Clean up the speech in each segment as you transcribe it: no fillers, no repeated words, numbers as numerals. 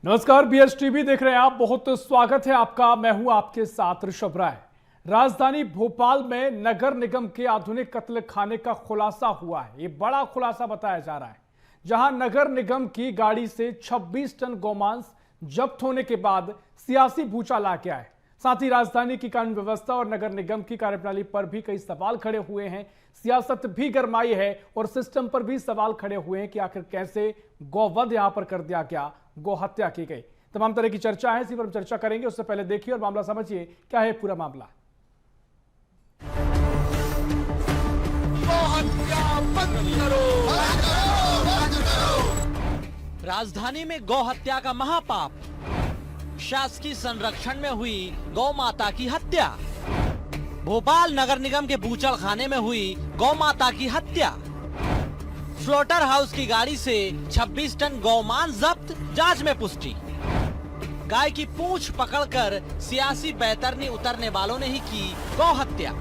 नमस्कार, BS TV देख रहे हैं आप। बहुत स्वागत है आपका। मैं हूं आपके साथ ऋषभ राय। राजधानी भोपाल में नगर निगम के आधुनिक कत्ल खाने का खुलासा हुआ है। ये बड़ा खुलासा बताया जा रहा है, जहां नगर निगम की गाड़ी से 26 टन गोमांस जब्त होने के बाद सियासी भूचाल आ गया है। साथ ही राजधानी की कानून व्यवस्था और नगर निगम की कार्यप्रणाली पर भी कई सवाल खड़े हुए हैं। सियासत भी गरमाई है और सिस्टम पर भी सवाल खड़े हुए हैं कि आखिर कैसे गौवध यहां पर कर दिया गया, गौ हत्या की गई। तमाम तरह की चर्चा है, इसी पर हम चर्चा करेंगे। उससे पहले देखिए और मामला समझिए, क्या है पूरा मामला। राजधानी में गौ हत्या का महापाप, शासकीय संरक्षण में हुई गौ माता की हत्या। भोपाल नगर निगम के बूचड़ खाने में हुई गौ माता की हत्या। स्लॉटर हाउस की गाड़ी से 26 टन गौमांस जब्त, जांच में पुष्टि। गाय की पूंछ पकड़कर सियासी बैतरनी उतरने वालों ने ही की गौ हत्या।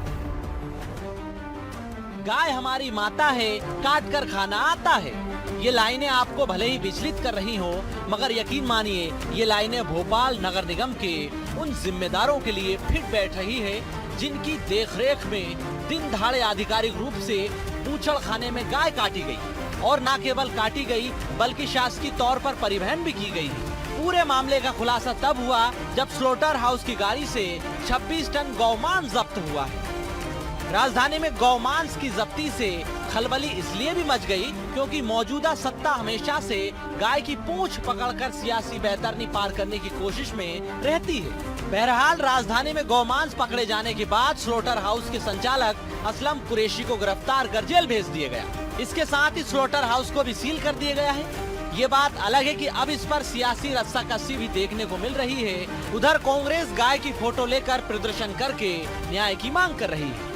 गाय हमारी माता है, काट कर खाना आता है। ये लाइनें आपको भले ही विचलित कर रही हो, मगर यकीन मानिए ये लाइनें भोपाल नगर निगम के उन जिम्मेदारों के लिए फिट बैठ रही है, जिनकी देखरेख में दिन दहाड़े आधिकारिक रूप से बूचड़ खाने में गाय काटी गई, और न केवल काटी गई बल्कि शासकीय तौर पर परिवहन भी की गई। पूरे मामले का खुलासा तब हुआ जब स्लॉटर हाउस की गाड़ी से 26 टन गौमांस जब्त हुआ है। राजधानी में गौमांस की जब्ती से खलबली इसलिए भी मच गई क्योंकि मौजूदा सत्ता हमेशा से गाय की पूंछ पकड़कर सियासी बेहतरनी पार करने की कोशिश में रहती है। बहरहाल राजधानी में गौमांस पकड़े जाने के बाद स्लॉटर हाउस के संचालक असलम कुरैशी को गिरफ्तार कर जेल भेज दिया गया। इसके साथ ही स्लॉटर हाउस को भी सील कर दिया गया है। ये बात अलग है कि अब इस पर सियासी रस्साकसी भी देखने को मिल रही है। उधर कांग्रेस गाय की फोटो लेकर प्रदर्शन करके न्याय की मांग कर रही है।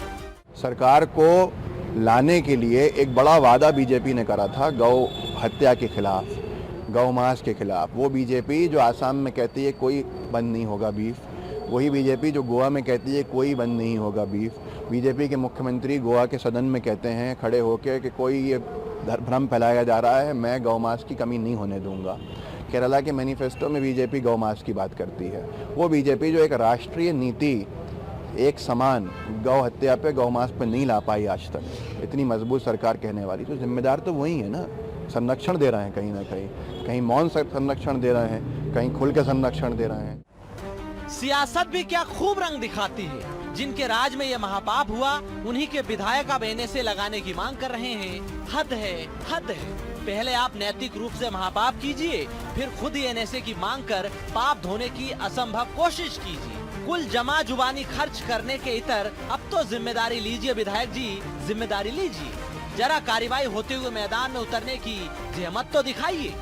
सरकार को लाने के लिए एक बड़ा वादा बीजेपी ने करा था गौ हत्या के खिलाफ, गौ मांस के खिलाफ। वो बीजेपी जो आसाम में कहती है कोई बंद नहीं होगा बीफ, वही बीजेपी जो गोवा में कहती है कोई बंद नहीं होगा बीफ। बीजेपी के मुख्यमंत्री गोवा के सदन में कहते हैं खड़े होकर कि कोई ये भ्रम फैलाया जा रहा है, मैं गौ मांस की कमी नहीं होने दूंगा। केरला के मैनिफेस्टो में बीजेपी गौ मांस की बात करती है। वो बीजेपी जो एक राष्ट्रीय नीति एक समान गौ हत्या पे, गौ मांस पे नहीं ला पाई आज तक। इतनी मजबूत सरकार कहने वाली, तो जिम्मेदार तो वही है ना। संरक्षण दे रहे हैं कहीं ना कहीं मौन संरक्षण दे रहे हैं, कहीं खुल के संरक्षण दे रहे हैं। सियासत भी क्या खूब रंग दिखाती है। जिनके राज में ये महापाप हुआ, उन्हीं के विधायक अब एनएसए लगाने की मांग कर रहे हैं। हद है, हद है। पहले आप नैतिक रूप से महापाप कीजिए, फिर खुद ही एनएसए की मांग कर पाप धोने की असंभव कोशिश कीजिए। कुल जमा जुबानी खर्च करने के इतर अब तो जिम्मेदारी लीजिए विधायक जी, जिम्मेदारी लीजिए। जरा कार्रवाई होते हुए मैदान में उतरने की जहमत तो दिखाइए।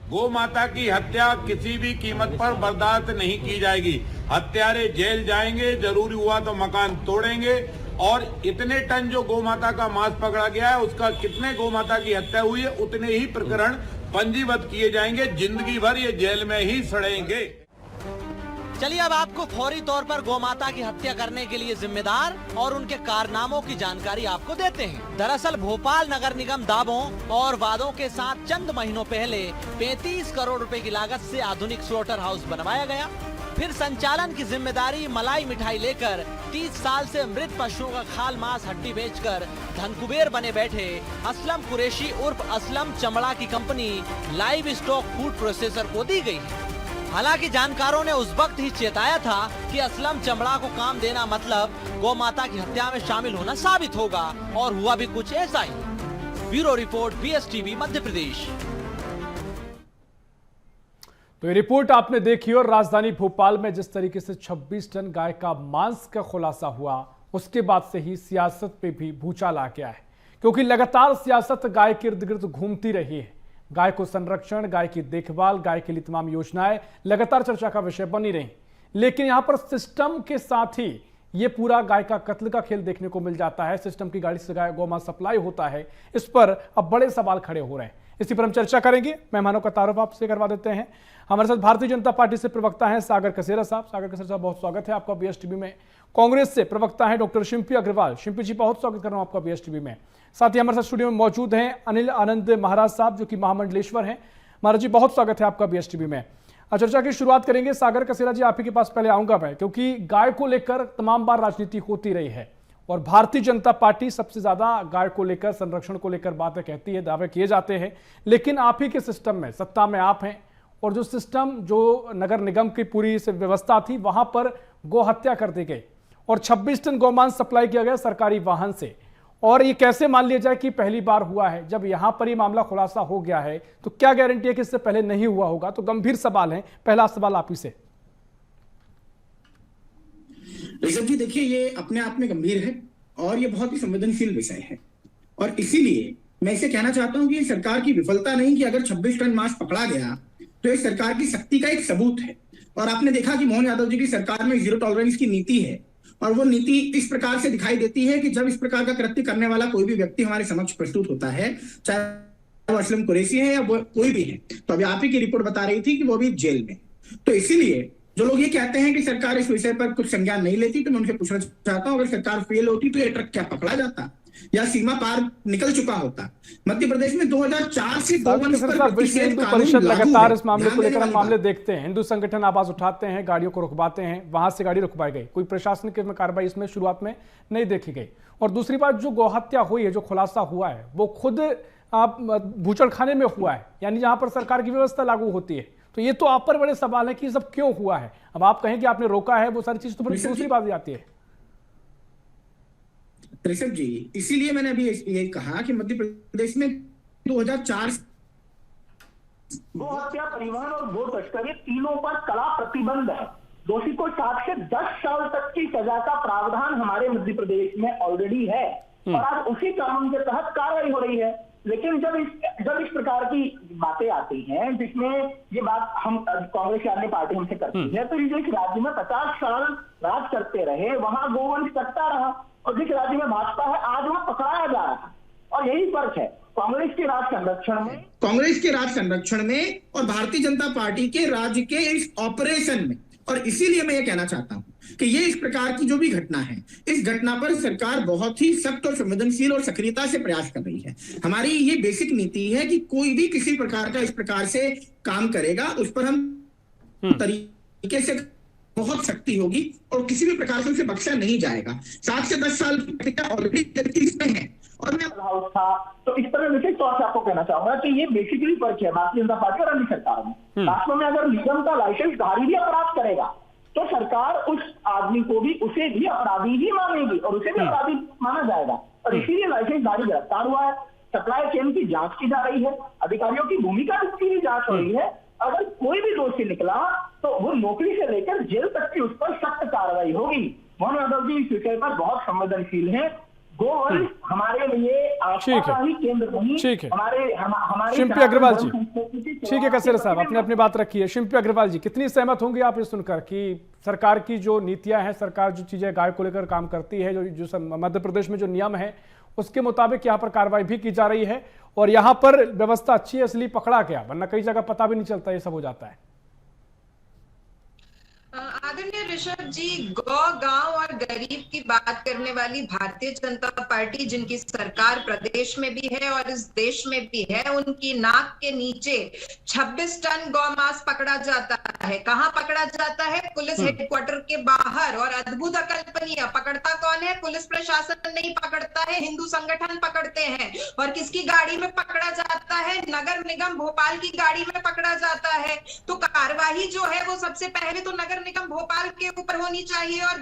गौ माता की हत्या किसी भी कीमत पर बर्दाश्त नहीं की जाएगी। हत्यारे जेल जाएंगे, जरूरी हुआ तो मकान तोड़ेंगे। और इतने टन जो गौ माता का मांस पकड़ा गया है, उसका कितने गौ माता की हत्या हुई है, उतने ही प्रकरण पंजीबद्ध किए जाएंगे। जिंदगी भर ये जेल में ही सड़ेंगे। चलिए अब आपको फौरी तौर पर गौमाता की हत्या करने के लिए जिम्मेदार और उनके कारनामों की जानकारी आपको देते हैं। दरअसल भोपाल नगर निगम दावों और वादों के साथ चंद महीनों पहले 35 करोड़ रुपए की लागत से आधुनिक स्लॉटर हाउस बनवाया गया। फिर संचालन की जिम्मेदारी मलाई मिठाई लेकर 30 साल से मृत पशुओं का खाल मांस हड्डी बेचकर धनकुबेर बने बैठे असलम कुरैशी उर्फ असलम चमड़ा की company live stock food processor को दी गई है। हालांकि जानकारों ने उस वक्त ही चेताया था कि असलम चमड़ा को काम देना मतलब गौ माता की हत्या में शामिल होना साबित होगा, और हुआ भी कुछ ऐसा ही। Bureau report, BS TV, Madhya Pradesh. तो ये रिपोर्ट आपने देखी, और राजधानी भोपाल में जिस तरीके से 26 टन गाय का मांस का खुलासा हुआ, उसके बाद से ही सियासत पे भी भूचाल आ गया है, क्योंकि लगातार सियासत गाय के इर्द गिर्द घूमती रही है। गाय को संरक्षण, गाय की देखभाल, गाय के लिए तमाम योजनाएं लगातार चर्चा का विषय बनी रही। लेकिन यहां पर सिस्टम के साथ ही ये पूरा गाय का कत्ल का खेल देखने को मिल जाता है। सिस्टम की गाड़ी से गाय गौमांस सप्लाई होता है, इस पर अब बड़े सवाल खड़े हो रहे हैं। इसी पर हम चर्चा करेंगे। मेहमानों का तारुफ आपसे करवा देते हैं। हमारे साथ भारतीय जनता पार्टी से प्रवक्ता हैं सागर कसेरा साहब। सागर कसेरा साहब, बहुत स्वागत है आपका BSTV में। कांग्रेस से प्रवक्ता हैं डॉक्टर शिंपी अग्रवाल। शिंपी जी, बहुत स्वागत कर रहा हूं आपका BSTV में। साथ ही हमारे साथ स्टूडियो में मौजूद हैं अनिल आनंद महाराज साहब, जो कि महामंडलेश्वर हैं। महाराज जी, बहुत स्वागत है आपका BSTV में। चर्चा की शुरुआत करेंगे। सागर कसेरा जी, आप ही के पास पहले आऊंगा मैं, क्योंकि गाय को लेकर तमाम बार राजनीति होती रही है और भारतीय जनता पार्टी सबसे ज्यादा गाय को लेकर, संरक्षण को लेकर बातें कहती है, दावे किए जाते हैं। लेकिन आप ही के सिस्टम में सत्ता में आप हैं और जो सिस्टम, जो नगर निगम की पूरी व्यवस्था थी, वहां पर गौ हत्या कर दी गई और 26 टन गोमांस सप्लाई किया गया सरकारी वाहन से। और ये कैसे मान लिया जाए कि पहली बार हुआ है? जब यहां पर ये मामला खुलासा हो गया है तो क्या गारंटी है कि इससे पहले नहीं हुआ होगा? तो गंभीर सवाल है। पहला सवाल आप ही से। ऋषभ जी, देखिए, ये अपने आप में गंभीर है और ये बहुत ही संवेदनशील विषय है और इसीलिए मैं इसे कहना चाहता हूं कि ये सरकार की विफलता नहीं कि अगर 26 टन मांस पकड़ा गया तो ये सरकार की शक्ति का एक सबूत है। और आपने देखा कि मोहन यादव जी की सरकार में जीरो टॉलरेंस की नीति है और वो नीति इस प्रकार से दिखाई देती है कि जब इस प्रकार का कृत्य करने वाला कोई भी व्यक्ति हमारे समक्ष प्रस्तुत होता है, चाहे वो असलम कुरैशी है या वो कोई भी है, तो अभी आप ही की रिपोर्ट बता रही थी कि वो भी जेल में। तो इसीलिए जो लोग ये कहते हैं कि सरकार इस विषय पर कुछ संज्ञान नहीं लेती, तो मैं उनसे पूछना चाहता हूं, अगर सरकार फेल होती तो ये ट्रक क्या पकड़ा जाता या सीमा पार निकल चुका होता? मध्य प्रदेश में 2004 से विश्व हिंदू परिषद लगातार इस मामले को लेकर हम मामले देखते हैं। हिंदू संगठन आवाज उठाते हैं, गाड़ियों को रुकवाते हैं, वहां से गाड़ी रुकवाई गई, कोई प्रशासनिक कार्रवाई इसमें शुरुआत में नहीं देखी गई। और दूसरी बात, जो गौहत्या हुई है, जो खुलासा हुआ है, वो खुद बूचड़खाने में हुआ है, यानी जहां पर सरकार की व्यवस्था लागू होती है। तो ये तो आप पर बड़े सवाल है कि सब क्यों हुआ है। अब आप कहें कि आपने रोका है, वो सारी चीज तो फिर दूसरी बात आती है। ऋषभ जी, इसीलिए मैंने अभी ये कहा कि मध्य प्रदेश में 2004 गो हत्या, परिवहन और गो तस्करी तीनों पर कड़ा प्रतिबंध है। दोषी को 7 से 10 साल तक की सजा का प्रावधान हमारे मध्य प्रदेश में ऑलरेडी है और आज उसी कानून के तहत कार्रवाई हो रही है। लेकिन जब इस प्रकार की बातें आती हैं, जिसमें ये बात हम कांग्रेस या अन्य पार्टी हमसे करती है, तो जिस राज्य में 50 साल राज करते रहे वहां गोवंश कटता रहा और जिस राज्य में भाजपा है आज वहां पकड़ाया जा रहा है। और यही फर्क है कांग्रेस के राज संरक्षण में और भारतीय जनता पार्टी के राज्य के इस ऑपरेशन में। और इसीलिए मैं ये कहना चाहता हूं कि ये इस प्रकार की जो भी घटना है, इस घटना पर सरकार बहुत ही सख्त और संवेदनशील और सक्रियता से प्रयास कर रही है। हमारी ये बेसिक नीति है कि कोई भी किसी प्रकार का इस प्रकार से काम करेगा, उस पर हम तरीके से बहुत सख्ती होगी और किसी भी प्रकार से उसे बख्शा नहीं जाएगा। 7 से 10 साल ऑलरेडी इसमें है। और मैं था, तो इस तरह विशेष तौर से आपको कहना चाहूंगा कि ये बेसिकली फर्क है भारतीय जनता पार्टी और अन्य सरकार में। वास्तव में अगर निगम का लाइसेंस धारी भी अपराध करेगा तो सरकार उस आदमी को भी, उसे भी अपराधी ही मानेगी और उसे भी अपराधी माना जाएगा। और इसीलिए लाइसेंस धारी गिरफ्तार हुआ है, सप्लाई चेन की जांच की जा रही है, अधिकारियों की भूमिका की भी जांच हो रही है। अगर कोई भी दोषी निकला तो वो नौकरी से लेकर जेल तक की उस पर सख्त कार्रवाई होगी। मोहन यादव जी इस विषय पर बहुत संवेदनशील है। गोवंश हमारे लिए आस्था ही केंद्र नहीं, हमारे शिंपी अग्रवाल जी, ठीक है कसेरा साहब, आपने अपनी बात रखी है। शिंपी अग्रवाल जी, कितनी सहमत होंगे आप ये सुनकर कि सरकार की जो नीतियां हैं, सरकार जो चीजें गाय को लेकर काम करती है, जो मध्य प्रदेश में जो नियम है उसके मुताबिक यहाँ पर कार्रवाई भी की जा रही है और यहाँ पर व्यवस्था अच्छी है इसलिए पकड़ा गया, वरना कई जगह पता भी नहीं चलता, ये सब हो जाता है। आदरणीय ऋषभ जी, गौ, गांव और गरीब की बात करने वाली भारतीय जनता पार्टी, जिनकी सरकार प्रदेश में भी है और इस देश में भी है, उनकी नाक के नीचे 26 टन गौ मांस पकड़ा जाता है। कहां पकड़ा जाता है? पुलिस हेडक्वार्टर के बाहर। और अद्भुत अकल्पनीय, पकड़ता कौन है? पुलिस प्रशासन नहीं पकड़ता है, हिंदू संगठन पकड़ते हैं। और किसकी गाड़ी में पकड़ा जाता है? नगर निगम भोपाल की गाड़ी में पकड़ा जाता है। तो कार्रवाई जो है वो सबसे पहले तो नगर निगम भोपाल के ऊपर होनी चाहिए और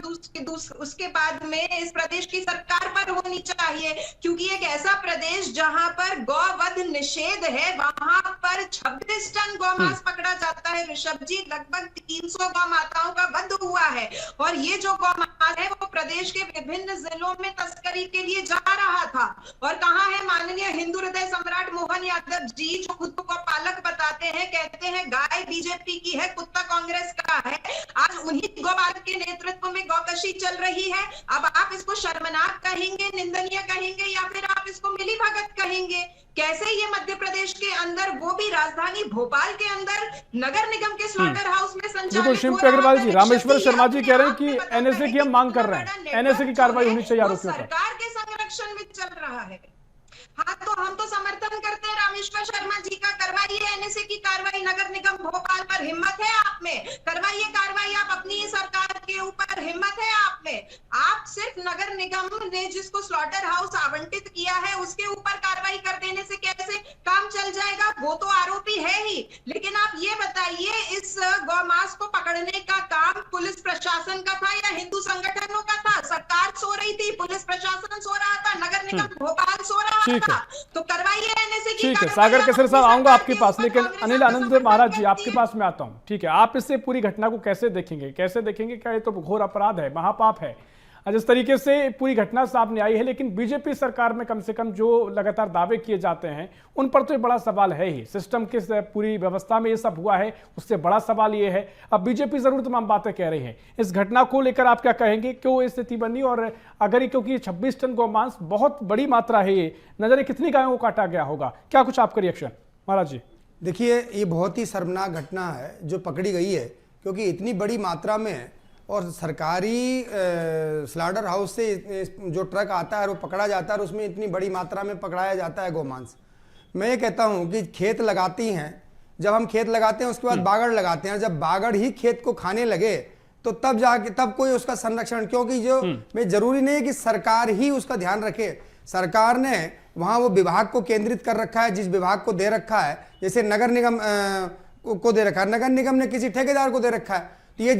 उसके बाद में इस प्रदेश की सरकार पर होनी चाहिए, क्योंकि एक ऐसा प्रदेश जहां पर गौवध निषेध है वहां पर 26 टन गौमांस पकड़ा जाता है। ऋषभ जी, लगभग 300 गौ माताओं का वध हुआ है और ये जो गौमांस है वो प्रदेश के विभिन्न जिलों में तस्करी के लिए जा रहा था। और कहां है माननीय हिंदू हृदय सम्राट मोहन यादव जी, जो खुद को पालक बताते हैं, कहते हैं गाय बीजेपी की है, कुत्ता कांग्रेस का है। आज उन्हीं गौ डोभाल के नेतृत्व में गौकशी चल रही है। अब आप इसको शर्मनाक कहेंगे, निंदनीय कहेंगे, या फिर आप इसको मिलीभगत कहेंगे? कैसे ये मध्य प्रदेश के अंदर, वो भी राजधानी भोपाल के अंदर, नगर निगम के स्लॉटर हाउस में संचालित शिल्पी अग्रवाल जी, रामेश्वर शर्मा जी कह रहे हैं कि एनएसए की हम मांग कर रहे हैं, एनएसए की कार्रवाई होनी चाहिए आरोपियों पर। सरकार के संरक्षण में चल रहा है। हाँ, तो हम तो समर्थन करते हैं रामेश्वर शर्मा जी का। करवाइए एनएसए की कार्रवाई नगर निगम भोपाल पर। हिम्मत है आप में, करवाइए कार्रवाई आप अपनी ही सरकार के ऊपर। हिम्मत है आप में। आप सिर्फ नगर निगम ने जिसको स्लॉटर हाउस आवंटित किया है उसके ऊपर कार्रवाई कर देने से कैसे काम चल जाएगा? वो तो आरोपी है ही, लेकिन आप ये बताइए, इस गौमांस को पकड़ने का काम पुलिस प्रशासन का था या हिंदू संगठनों का था? सरकार सो रही थी, पुलिस प्रशासन सो रहा था, नगर निगम भोपाल सो रहा था। तो करवाइए एनएसए की। ठीक है, सागर केसरी साहब आऊंगा आपके पास, लेकिन अनिल आनंद महाराज जी आपके पास मैं आता हूं। ठीक है, आप इससे पूरी घटना को कैसे देखेंगे? क्या ये तो घोर अपराध है, महापाप है जिस तरीके से पूरी घटना सामने आई है, लेकिन बीजेपी सरकार में कम से कम जो लगातार दावे किए जाते हैं उन पर तो ये बड़ा सवाल है ही। सिस्टम के पूरी व्यवस्था में ये सब हुआ है, उससे बड़ा सवाल ये है। अब बीजेपी जरूर तमाम बातें कह रही है, इस घटना को लेकर आप क्या कहेंगे? क्यों ये स्थिति बनी? और अगर ये, क्योंकि 26 टन गौमांस बहुत बड़ी मात्रा है, ये नजर कितनी गायों को काटा गया होगा, क्या कुछ आपका रिएक्शन महाराज जी? देखिए, ये बहुत ही शर्मनाक घटना है जो पकड़ी गई है, क्योंकि इतनी बड़ी मात्रा में और सरकारी स्लॉटर हाउस से जो ट्रक आता है वो पकड़ा जाता है और उसमें इतनी बड़ी मात्रा में पकड़ाया जाता है गौमांस। मैं ये कहता हूँ कि खेत लगाती हैं, जब हम खेत लगाते हैं उसके बाद बागड़ लगाते हैं, जब बागड़ ही खेत को खाने लगे तो तब कोई उसका संरक्षण, क्योंकि जो मैं जरूरी नहीं है कि सरकार ही उसका ध्यान रखे। सरकार ने वहाँ वो विभाग को केंद्रित कर रखा है, जिस विभाग को दे रखा है, जैसे नगर निगम को दे रखा है, नगर निगम ने किसी ठेकेदार को दे रखा है, तो ये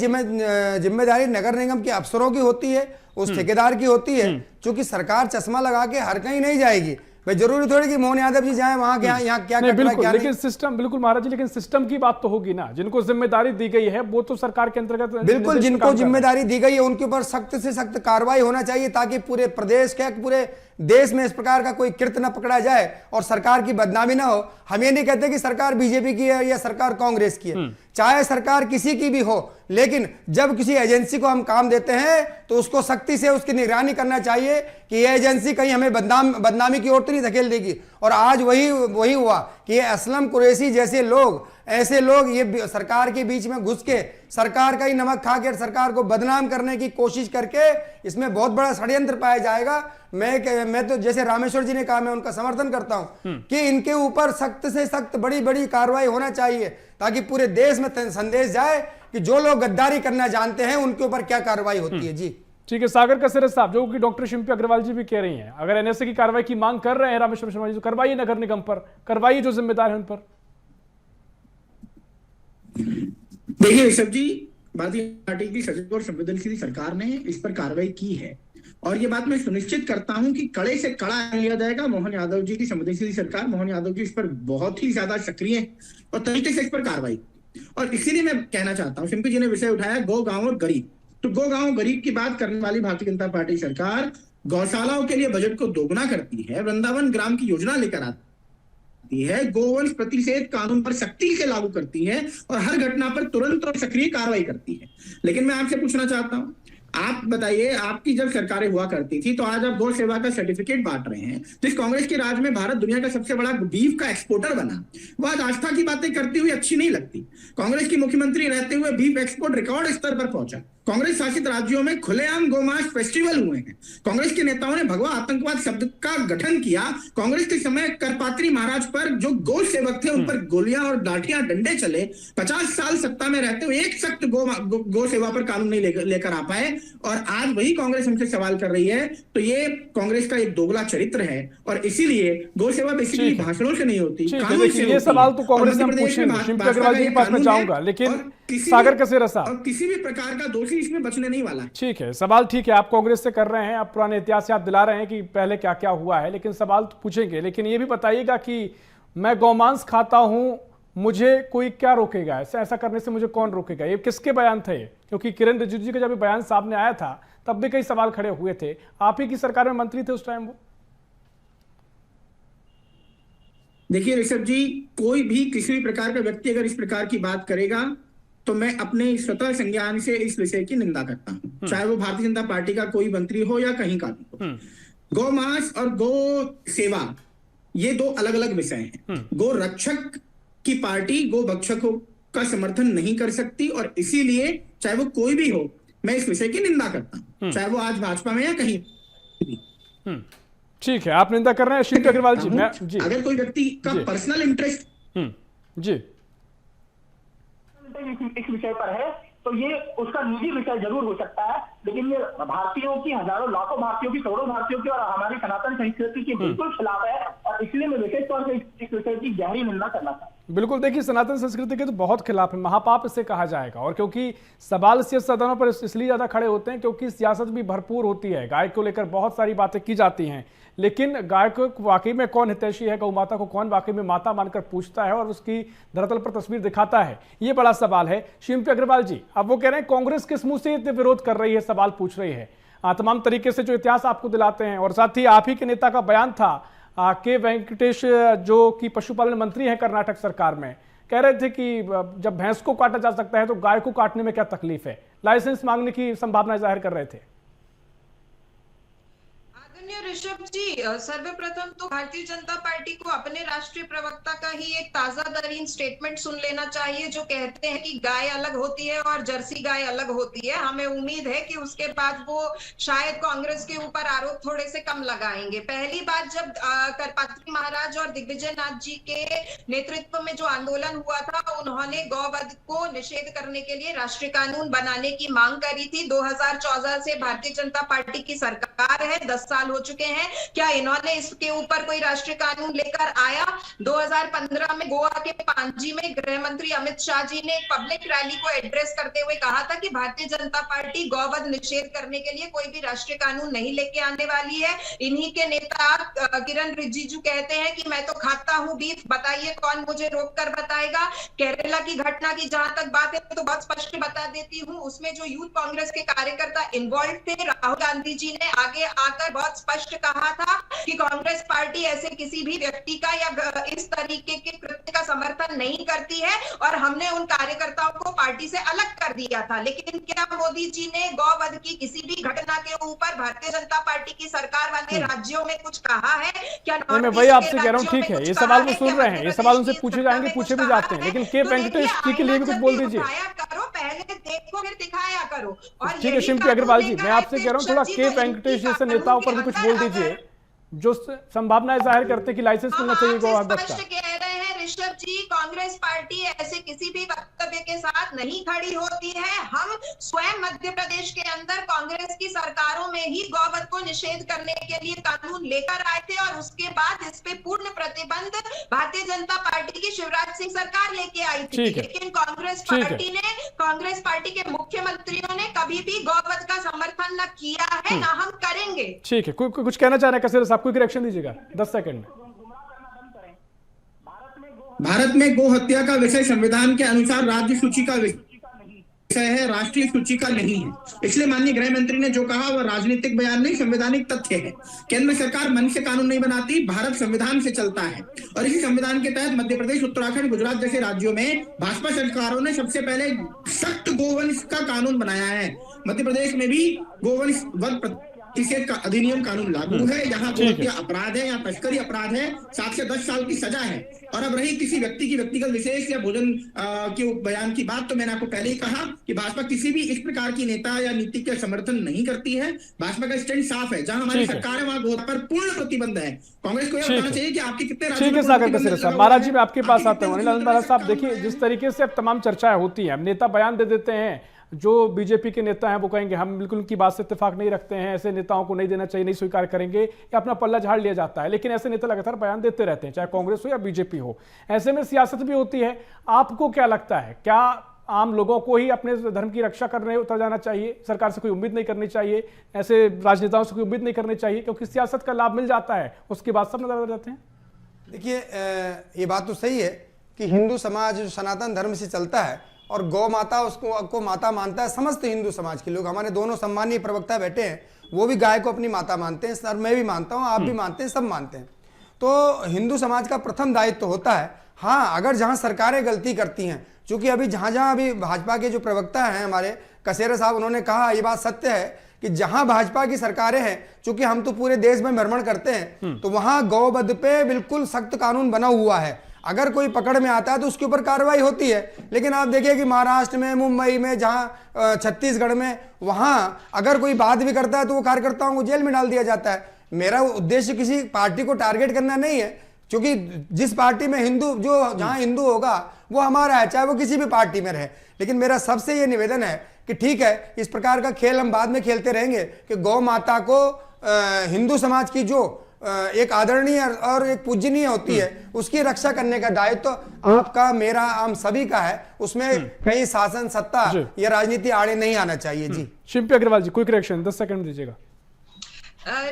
जिम्मेदारी नगर निगम के अफसरों की होती है, उस ठेकेदार की होती है। क्योंकि सरकार चश्मा लगा के हर कहीं नहीं जाएगी भाई, जरूरी थोड़ी कि मोहन यादव जी जाए वहां, क्या यहाँ क्या नहीं, बिल्कुल, लेकिन सिस्टम, बिल्कुल महाराज जी, लेकिन सिस्टम की बात तो होगी ना। जिनको जिम्मेदारी दी गई है वो तो सरकार के अंतर्गत, बिल्कुल जिनको जिम्मेदारी दी गई है उनके ऊपर सख्त से सख्त कार्रवाई होना चाहिए, ताकि पूरे प्रदेश के, पूरे देश में इस प्रकार का कोई कृत्य न पकड़ा जाए और सरकार की बदनामी ना हो। हम ये नहीं कहते कि सरकार बीजेपी की है या सरकार कांग्रेस की है, चाहे सरकार किसी की भी हो, लेकिन जब किसी एजेंसी को हम काम देते हैं तो उसको सख्ती से उसकी निगरानी करना चाहिए कि ये एजेंसी कहीं हमें बदनामी की ओर तो नहीं धकेल देगी। और आज वही हुआ कि ये असलम कुरैशी जैसे लोग, ऐसे लोग ये सरकार के बीच में घुस के सरकार का ही नमक खा के सरकार को बदनाम करने की कोशिश करके इसमें बहुत बड़ा षड्यंत्र पाया जाएगा। मैं तो जैसे रामेश्वर जी ने कहा, मैं उनका समर्थन करता हूं कि इनके ऊपर सख्त से सख्त बड़ी बड़ी कार्रवाई होना चाहिए, ताकि पूरे देश में संदेश जाए कि जो लोग गद्दारी करना जानते हैं उनके ऊपर क्या कार्रवाई होती है। जी ठीक है, सागर कसरे साहब, जो कि डॉक्टर शिल्पी अग्रवाल जी भी कह रही हैं, अगर एनएसए की कार्रवाई की मांग कर रहे हैं रामेश्वर शर्मा जी, तो करवाइए नगर निगम पर, करवाइए जो जिम्मेदार है उन पर। देखिए ऋषभ जी, भारतीय पार्टी की सजग और संवेदनशील सरकार ने इस पर कार्रवाई की है, और ये बात मैं सुनिश्चित करता हूं कि कड़े से कड़ा लिया जाएगा। मोहन यादव जी की संवेदनशील सरकार, मोहन यादव जी इस पर बहुत ही ज्यादा सक्रिय है और तरीके से इस पर कार्रवाई, और इसीलिए मैं कहना चाहता हूं, शिल्पी जी ने विषय उठाया गौ, गांव और गरीब, तो गौ, गांव, गरीब की बात करने वाली भारतीय जनता पार्टी सरकार गौशालाओं के लिए बजट को दोगुना करती है, वृंदावन ग्राम की योजना लेकर आती है, गोवंश प्रतिषेध कानून पर सख्ती से लागू करती है और हर घटना पर तुरंत और सक्रिय कार्रवाई करती है। लेकिन मैं आपसे पूछना चाहता हूं, आप बताइए, आपकी जब सरकारें हुआ करती थी तो आज आप गौ सेवा का सर्टिफिकेट बांट रहे हैं। तो इस कांग्रेस के राज में भारत दुनिया का सबसे बड़ा बीफ का एक्सपोर्टर बना, वो आज आस्था की बातें करती हुई अच्छी नहीं लगती। कांग्रेस की मुख्यमंत्री रहते हुए बीफ एक्सपोर्ट रिकॉर्ड स्तर पर पहुंचा। कांग्रेस शासित राज्यों में खुलेआम गोमांस फेस्टिवल हुए हैं। कांग्रेस के नेताओं ने भगवा आतंकवाद शब्द का गठन किया। कांग्रेस के समय करपात्री महाराज पर जो गौ सेवक थे उन पर गोलियां और लाठियां डंडे चले। 50 साल सत्ता में रहते हुए एक सख्त गौ सेवा पर कानून नहीं लेकर आ पाए, और आज वही कांग्रेस हमसे सवाल कर रही है। तो ये कांग्रेस का एक दोगला चरित्र है, और इसीलिए गौ सेवा बेसिकली भाषणों से नहीं होती, कानून से। ये सवाल तो कांग्रेस ने पूछे, शिल्पी अग्रवाल जी के पास में जाऊंगा, लेकिन सागर कसरे साहब, किसी भी प्रकार का दोषी इसमें बचने नहीं वाला। ठीक है, सवाल ठीक है, आप कांग्रेस से कर रहे हैं, आप पुराने इतिहास से आप दिला रहे हैं कि पहले क्या क्या हुआ है, लेकिन सवाल तो पूछेंगे। लेकिन ये भी बताइएगा कि मैं गौमांस खाता हूं, मुझे कोई क्या रोकेगा? ऐसा करने से मुझे कौन रोकेगा? ये किसके बयान थे? क्योंकि किरण रिजिजू जी का जब बयान सामने आया था तब भी कई सवाल खड़े हुए थे। आप ही की सरकार में मंत्री थे उस टाइम वो। देखिए ऋषभ जी, कोई भी किसी भी प्रकार का व्यक्ति अगर इस प्रकार की बात करेगा तो मैं अपने स्वतः संज्ञान से इस विषय की निंदा करता हूँ, चाहे वो भारतीय जनता पार्टी का कोई मंत्री हो या कहीं का भी हो। गौ मांस और गौ सेवा ये दो अलग अलग विषय हैं। गो रक्षक की पार्टी गो भक्षकों का समर्थन नहीं कर सकती, और इसीलिए चाहे वो कोई भी हो, मैं इस विषय की निंदा करता हूँ, चाहे वो आज भाजपा में या कहीं भी। ठीक है, आप निंदा कर रहे हैं शिल्पी अग्रवाल जी। मैं जी अगर कोई व्यक्ति का पर्सनल इंटरेस्ट जी इस विषय पर है तो ये उसका निजी विषय जरूर हो सकता है, लेकिन ये भारतीयों की, हजारों लाखों भारतीयों की, करोड़ों भारतीयों की और हमारी सनातन संस्कृति के बिल्कुल खिलाफ है, और इसलिए मैं विशेष तौर से इस विषय की गहरी निंदा करना चाहता हूं। बिल्कुल, देखिए सनातन संस्कृति के तो बहुत खिलाफ है, महापाप इसे कहा जाएगा। और क्योंकि सवाल सियासत सदनों पर इसलिए ज्यादा खड़े होते हैं क्योंकि सियासत भी भरपूर होती है, गाय को लेकर बहुत सारी बातें की जाती हैं, लेकिन गाय को वाकई में कौन हितैषी है, गौ माता को कौन वाकई में माता मानकर पूछता है और उसकी धरातल पर तस्वीर दिखाता है, ये बड़ा सवाल है। शिल्पी अग्रवाल जी, अब वो कह रहे हैं कांग्रेस किस मुंह से इतने विरोध कर रही है, सवाल पूछ रही है, तमाम तरीके से जो इतिहास आपको दिलाते हैं। और साथ ही आप ही के नेता का बयान था के वेंकटेश, जो कि पशुपालन मंत्री हैं कर्नाटक सरकार में, कह रहे थे कि जब भैंस को काटा जा सकता है तो गाय को काटने में क्या तकलीफ है, लाइसेंस मांगने की संभावना जाहिर कर रहे थे। ऋषभ जी, सर्वप्रथम तो भारतीय जनता पार्टी को अपने राष्ट्रीय प्रवक्ता का ही एक ताजा तरीन स्टेटमेंट सुन लेना चाहिए, जो कहते हैं कि गाय अलग होती है और जर्सी गाय अलग होती है। हमें उम्मीद है कि उसके बाद वो शायद कांग्रेस के ऊपर आरोप थोड़े से कम लगाएंगे। पहली बात, जब करपात्री महाराज और दिग्विजय नाथ जी के नेतृत्व में जो आंदोलन हुआ था, उन्होंने गौवध को निषेध करने के लिए राष्ट्रीय कानून बनाने की मांग करी थी। 2014 से भारतीय जनता पार्टी की सरकार है, 10 साल हो चुके हैं। क्या इन्होंने इसके ऊपर कोई राष्ट्रीय कानून लेकर आया? 2015 में गोवा के पांजी में गृह मंत्री अमित शाह जी ने एक पब्लिक रैली को एड्रेस करते हुए कहा था कि भारतीय जनता पार्टी गौवध निषेध करने के लिए कोई भी राष्ट्रीय कानून नहीं लेके आने वाली है। इन्हीं के नेता किरण रिजिजू कहते हैं कि मैं तो खाता हूं बीफ, बताइए कौन मुझे रोक कर बताएगा। केरला की घटना की जहां तक बात है तो बहुत स्पष्ट बता देती हूं, उसमें जो यूथ कांग्रेस के कार्यकर्ता इन्वॉल्व थे, राहुल गांधी जी ने आगे आकर बहुत स्पष्ट कहा था कि कांग्रेस पार्टी ऐसे किसी भी व्यक्ति का या इस तरीके के कृत्य का समर्थन नहीं करती है, और हमने उन कार्यकर्ताओं को पार्टी से अलग कर दिया था। लेकिन क्या मोदी जी ने गौवध की किसी भी घटना के ऊपर भारतीय जनता पार्टी की सरकार वाले राज्यों में कुछ कहा है? क्या मैं वही आपसे कह रहा हूँ, ठीक है, ये सवाल वो सुन रहे हैं, ये सवाल उनसे पूछे जाएंगे, पूछे भी जाते हैं, लेकिन के वेंकटेश जी के लिए भी कुछ बोल दीजिए। करो, पहले देखो फिर दिखाया करो। और ठीक है शिल्पी अग्रवाल जी, मैं आपसे कह रहा हूँ थोड़ा के वेंकटेश जैसे नेताओं पर भी कुछ बोल दीजिए जो संभावनाएं जाहिर करते कि लाइसेंस मिलना चाहिए गौवध का। कह रहे हैं ऋषभ जी, कांग्रेस पार्टी ऐसे किसी भी वक्तव्य के साथ नहीं खड़ी होती है। हम स्वयं मध्य प्रदेश के अंदर कांग्रेस की सरकारों में ही गौवध को निषेध करने के लिए कानून लेकर आए थे, और उसके बाद इस पे पूर्ण प्रतिबंध भारतीय जनता पार्टी की शिवराज सिंह सरकार लेके आई थी। लेकिन कांग्रेस पार्टी के मुख्यमंत्रियों ने कभी भी गौवध का समर्थन न किया है, न हम करेंगे। ठीक है, कुछ कहना चाह रहे हैं कैसे, आपको रिएक्शन दीजिएगा 10 सेकंड में। भारत में गो हत्या का विषय संविधान के अनुसार राज्य सूची का विषय है, राष्ट्रीय सूची का नहीं है। इसलिए माननीय गृह मंत्री ने जो कहा वह राजनीतिक बयान नहीं, संवैधानिक तथ्य है। केंद्र सरकार मन से कानून नहीं बनाती, भारत संविधान से चलता है, और इसी संविधान के तहत मध्य प्रदेश, उत्तराखंड, गुजरात जैसे राज्यों में भाजपा सरकारों ने सबसे पहले सख्त गोवंश का कानून बनाया है। मध्य प्रदेश में भी गोवंश वध प्रतिषेध का अधिनियम कानून लागू है। यहाँ गोहत्या अपराध है या तस्करी अपराध है, 7 से 10 साल की सजा है। और अब रही किसी व्यक्ति की व्यक्तिगत विशेष या भोजन के बयान की बात, तो मैंने आपको पहले ही कहा कि भाजपा किसी भी इस प्रकार की नेता या नीति का समर्थन नहीं करती है। भाजपा का स्टैंड साफ है, जहां हमारी सरकार है वहां गोहत्या पर पूर्ण प्रतिबंध है। कांग्रेस को यह बताना चाहिए कि आपके कितने राज्यों। महाराज जी, मैं आपके पास आता हूँ। अनिल आनंद महाराज साहब, देखिए जिस तरीके से अब तमाम चर्चाएं होती हैं, नेता बयान दे देते हैं, जो बीजेपी के नेता हैं वो कहेंगे हम बिल्कुल उनकी बात से इत्तेफाक नहीं रखते हैं, ऐसे नेताओं को नहीं देना चाहिए, नहीं स्वीकार करेंगे, या अपना पल्ला झाड़ लिया जाता है। लेकिन ऐसे नेता लगातार बयान देते रहते हैं, चाहे कांग्रेस हो या बीजेपी हो। ऐसे में सियासत भी होती है। आपको क्या लगता है, क्या आम लोगों को ही अपने धर्म की रक्षा करने उतर जाना चाहिए, सरकार से कोई उम्मीद नहीं करनी चाहिए, ऐसे राजनेताओं से कोई उम्मीद नहीं करनी चाहिए, क्योंकि सियासत का लाभ मिल जाता है, उसके बाद सब नजर आ जाते हैं? देखिए, ये बात तो सही है कि हिंदू समाज जो सनातन धर्म से चलता है और गौ माता उसको माता मानता है समस्त हिंदू समाज के लोग। हमारे दोनों सम्मानीय प्रवक्ता बैठे हैं, वो भी गाय को अपनी माता मानते हैं, सर मैं भी मानता हूं, आप भी मानते हैं, सब मानते हैं। तो हिंदू समाज का प्रथम दायित्व होता है, हाँ, अगर जहां सरकारें गलती करती हैं, चूंकि अभी जहां अभी भाजपा के जो प्रवक्ता हैं हमारे कसेरा साहब, उन्होंने कहा, ये बात सत्य है कि जहां भाजपा की सरकारें हैं, चूंकि हम तो पूरे देश में भ्रमण करते हैं, तो वहां गौवध पे बिल्कुल सख्त कानून बना हुआ है। अगर कोई पकड़ में आता है तो उसके ऊपर कार्रवाई होती है। लेकिन आप देखिए कि महाराष्ट्र में, मुंबई में, जहां छत्तीसगढ़ में, वहां अगर कोई बात भी करता है तो वो कार्यकर्ताओं को जेल में डाल दिया जाता है। मेरा उद्देश्य किसी पार्टी को टारगेट करना नहीं है, क्योंकि जिस पार्टी में हिंदू, जो जहां हिंदू होगा वो हमारा है, चाहे वो किसी भी पार्टी में रहे। लेकिन मेरा सबसे ये निवेदन है कि ठीक है, इस प्रकार का खेल हम बाद में खेलते रहेंगे कि गौ माता को हिंदू समाज की जो एक आदरणीय और एक पूजनीय होती है, उसकी रक्षा करने का दायित्व तो आपका, मेरा, हम सभी का है। उसमें कहीं शासन सत्ता या राजनीति आड़े नहीं आना चाहिए। जी शिल्पी अग्रवाल जी, क्विक रिएक्शन 10 सेकंड दीजिएगा।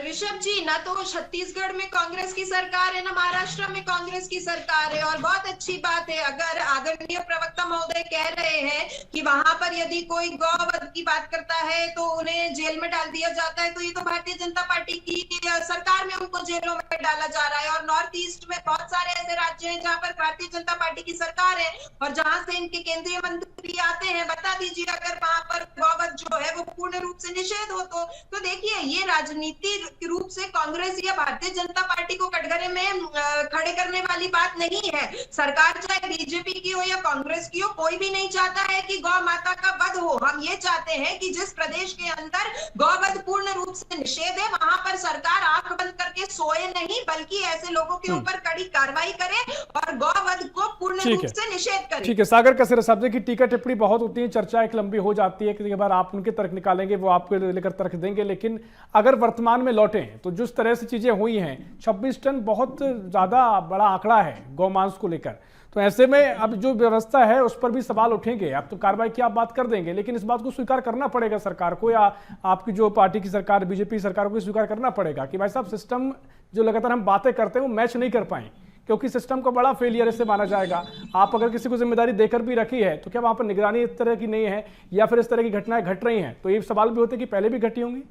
ऋषभ जी, ना तो छत्तीसगढ़ में कांग्रेस की सरकार है, ना महाराष्ट्र में कांग्रेस की सरकार है, और बहुत अच्छी बात है अगर आदरणीय प्रवक्ता महोदय कह रहे हैं कि वहां पर यदि कोई गौवध की बात करता है तो उन्हें जेल में डाल दिया जाता है, तो ये तो भारतीय जनता पार्टी की सरकार में उनको जेलों में डाला जा रहा है। और नॉर्थ ईस्ट में बहुत सारे ऐसे राज्य हैं जहां पर भारतीय जनता पार्टी की सरकार है और जहां से इनके केंद्रीय मंत्री आते हैं। बता दीजिए, अगर वहां पर गौवध जो है वो पूर्ण रूप से निषेध हो तो देखिए, ये राजनीति के रूप से कांग्रेस या भारतीय जनता पार्टी को कटघरे में खड़े करने वाली बात नहीं है। सरकार चाहे बीजेपी की हो या कांग्रेस की हो, कोई भी नहीं चाहता है कि गौ माता का वध हो। हम ये चाहते हैं कि जिस प्रदेश के अंदर गौवध पूर्ण रूप से निषेध है, वहां पर सरकार आंख बंद करके सोए नहीं, बल्कि ऐसे लोगों के ऊपर कड़ी कार्रवाई करे और गौवध को पूर्ण रूप से निषेध करे। ठीक है, सागर कसेरा साहब की टीका टिप्पणी बहुत होती है, चर्चा एक लंबी हो जाती है, कई बार आप उनके तर्क निकालेंगे, वो आपको लेकर तर्क देंगे। लेकिन अगर वर्तमान में लौटे तो जिस तरह से चीजें हुई हैं, 26 टन बहुत ज्यादा बड़ा आंकड़ा है गौमांस को लेकर, तो ऐसे में अब जो व्यवस्था है उस पर भी सवाल उठेंगे। अब तो कार्रवाई की आप बात कर देंगे, लेकिन इस बात को स्वीकार करना पड़ेगा सरकार को, या आपकी जो पार्टी की सरकार, बीजेपी सरकार को स्वीकार करना पड़ेगा कि भाई साहब, सिस्टम जो लगातार हम बातें करते हैं वो मैच नहीं कर पाए, क्योंकि सिस्टम को बड़ा फेलियर इसे माना जाएगा। आप अगर किसी को जिम्मेदारी देकर भी रखी है तो क्या वहां पर निगरानी इस तरह की नहीं है, या फिर इस तरह की घटनाएं घट रही हैं? तो ये सवाल भी होते कि पहले भी घटी होंगी।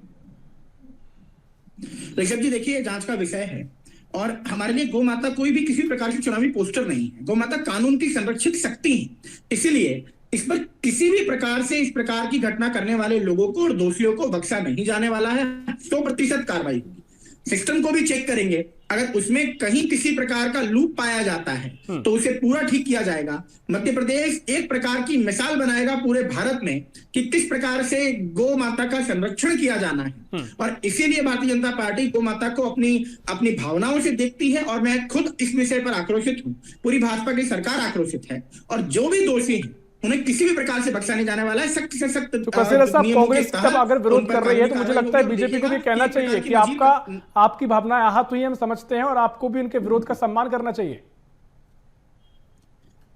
ऋषभ जी, देखिए, जांच का विषय है और हमारे लिए गौ माता कोई भी किसी प्रकार की चुनावी पोस्टर नहीं है। गौ माता कानून की संरक्षित शक्ति है, इसीलिए इस पर किसी भी प्रकार से इस प्रकार की घटना करने वाले लोगों को और दोषियों को बख्शा नहीं जाने वाला है। 100% कार्रवाई होगी। सिस्टम को भी चेक करेंगे, अगर उसमें कहीं किसी प्रकार का लूप पाया जाता है तो उसे पूरा ठीक किया जाएगा। मध्य प्रदेश एक प्रकार की मिसाल बनाएगा पूरे भारत में कि किस प्रकार से गौ माता का संरक्षण किया जाना है, और इसीलिए भारतीय जनता पार्टी गौ माता को अपनी भावनाओं से देखती है। और मैं खुद इस विषय पर आक्रोशित हूं, पूरी भाजपा की सरकार आक्रोशित है, और जो भी दोषी हैं उन्हें किसी भी प्रकार से बख्शा नहीं जाने वाला है। सख्त से सख्त। तो कसेरा साहब, कांग्रेस जब अगर विरोध कर रही है तो मुझे लगता है बीजेपी को भी कहना चाहिए कि आपकी भावनाएं आहत हुई, हम समझते हैं, और आपको भी उनके विरोध का सम्मान करना चाहिए।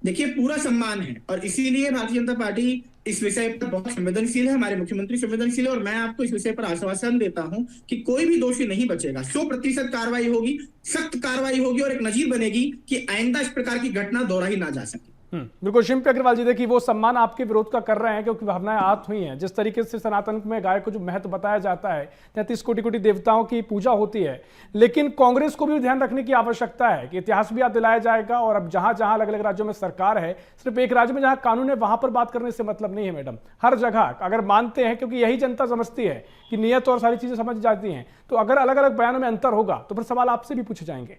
देखिए, पूरा सम्मान है, और इसीलिए भारतीय जनता पार्टी इस विषय पर बहुत संवेदनशील है, हमारे मुख्यमंत्री संवेदनशील है, और मैं आपको इस विषय पर आश्वासन देता हूं कि कोई भी दोषी नहीं बचेगा। 100% कार्रवाई होगी, सख्त कार्रवाई होगी, और एक नजीर बनेगी कि आइंदा इस प्रकार की घटना दोहराई ना जा सके। बिल्कुल। शिल्पी अग्रवाल जी, देखिए, वो सम्मान आपके विरोध का कर रहे हैं क्योंकि भावनाएं आहत हुई हैं। जिस तरीके से सनातन में गाय को जो महत्व बताया जाता है, 33 कोटि देवताओं की पूजा होती है, लेकिन कांग्रेस को भी ध्यान रखने की आवश्यकता है कि इतिहास भी याद दिलाया जाएगा। और अब जहां जहां अलग अलग राज्यों में सरकार है, सिर्फ एक राज्य में जहां कानून है वहां पर बात करने से मतलब नहीं है मैडम। हर जगह अगर मानते हैं, क्योंकि यही जनता समझती है कि नियत और सारी चीजें समझ जाती हैं, तो अगर अलग अलग बयानों में अंतर होगा तो फिर सवाल आपसे भी पूछे जाएंगे।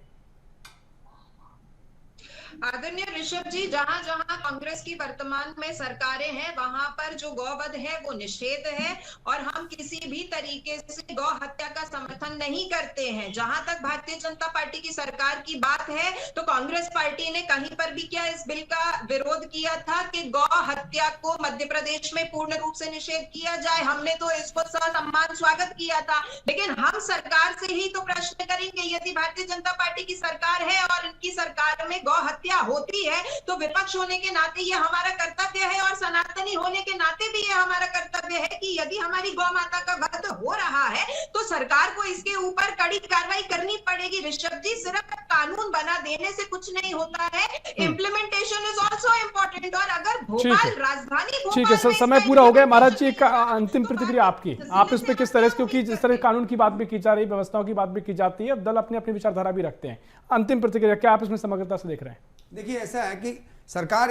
आदरणीय ऋषभ जी, जहां जहां कांग्रेस की वर्तमान में सरकारें हैं, वहां पर जो गौवध है वो निषेध है, और हम किसी भी तरीके से गौ हत्या का समर्थन नहीं करते हैं। जहां तक भारतीय जनता पार्टी की सरकार की बात है, तो कांग्रेस पार्टी ने कहीं पर भी क्या इस बिल का विरोध किया था कि गौ हत्या को मध्य प्रदेश में पूर्ण रूप से निषेध किया जाए? हमने तो इसको ससम्मान स्वागत किया था। लेकिन हम सरकार से ही तो प्रश्न करेंगे, यदि भारतीय जनता पार्टी की सरकार है और इनकी सरकार में गौ हत्या होती है, तो विपक्ष होने के नाते ये हमारा कर्तव्य है, और सनातनी होने के नाते भी ये हमारा कर्तव्य है कि यदि हमारी गौ माता का वध हो रहा है तो सरकार को इसके ऊपर कड़ी कार्रवाई करनी पड़ेगी। ऋषभ जी, सिर्फ कानून बना देने से कुछ नहीं होता है, इम्प्लीमेंटेशन इज आल्सो इम्पोर्टेंट। और अगर भोपाल, राजधानी भोपाल, ठीक है, समय पूरा हो गया। महाराज जी, का अंतिम प्रतिक्रिया आपकी, आप इस पे किस तरह से, क्योंकि जिस तरह कानून की बात भी की जा रही है, व्यवस्थाओं की बात भी की जाती है, दल अपनी अपनी विचारधारा भी रखते हैं, अंतिम प्रतिक्रिया क्या आप इसमें समग्रता से देख रहे हैं? देखिए, ऐसा है कि सरकार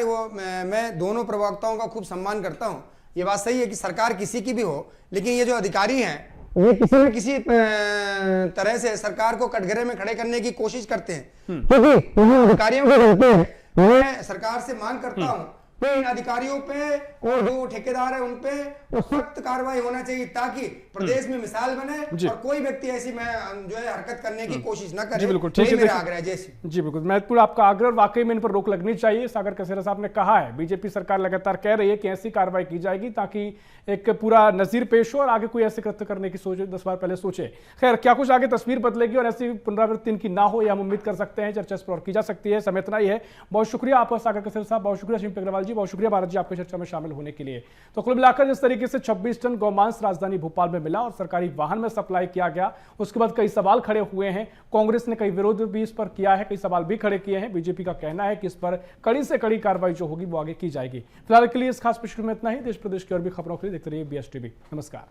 मैं दोनों प्रवक्ताओं का खूब सम्मान करता हूं। ये बात सही है कि सरकार किसी की भी हो, लेकिन ये जो अधिकारी हैं ये किसी न किसी तरह से सरकार को कटघरे में खड़े करने की कोशिश करते हैं, क्योंकि अधिकारियों को गलती है। मैं सरकार से मांग करता हूं कि इन अधिकारियों पे और जो ठेकेदार है उन पे वो सख्त कार्रवाई होना चाहिए, ताकि प्रदेश में मिसाल बने और कोई व्यक्ति ऐसी जो है हरकत करने की कोशिश न करे। जी बिल्कुल, ठीक है, मेरा आग्रह है। जैसे जी बिल्कुल महत्वपूर्ण आपका आग्रह, वाकई में इन पर रोक लगनी चाहिए। सागर कसेरा साहब ने कहा है, बीजेपी सरकार लगातार कह रही है कि ऐसी कार्रवाई की जाएगी ताकि एक पूरा नजीर पेश हो और आगे कोई ऐसे कृत्य करने की सोचे 10 बार पहले सोचे। खैर, क्या कुछ आगे तस्वीर बदलेगी और ऐसी पुनरावृत्ति इनकी ना हो, यह हम उम्मीद कर सकते हैं। चर्चा इस पर और की जा सकती है। समय इतना ही है। बहुत शुक्रिया आपका सागर कसेरा साहब, बहुत शुक्रिया शिल्पी अग्रवाल जी, बहुत शुक्रिया भारत जी आपकी चर्चा में शामिल होने के लिए। तो कुल मिलाकर जिस तरीके से 26 टन गौमांस राजधानी भोपाल में मिला और सरकारी वाहन में सप्लाई किया गया, उसके बाद कई सवाल खड़े हुए हैं। कांग्रेस ने कई विरोध भी इस पर किया है, कई सवाल भी खड़े किए हैं। बीजेपी का कहना है कि इस पर कड़ी से कड़ी कार्रवाई जो होगी वो आगे की जाएगी। फिलहाल के लिए इस खास पेशकश में इतना ही। देश प्रदेश की और भी खबरों के लिए देखते रहिए BSTV। नमस्कार।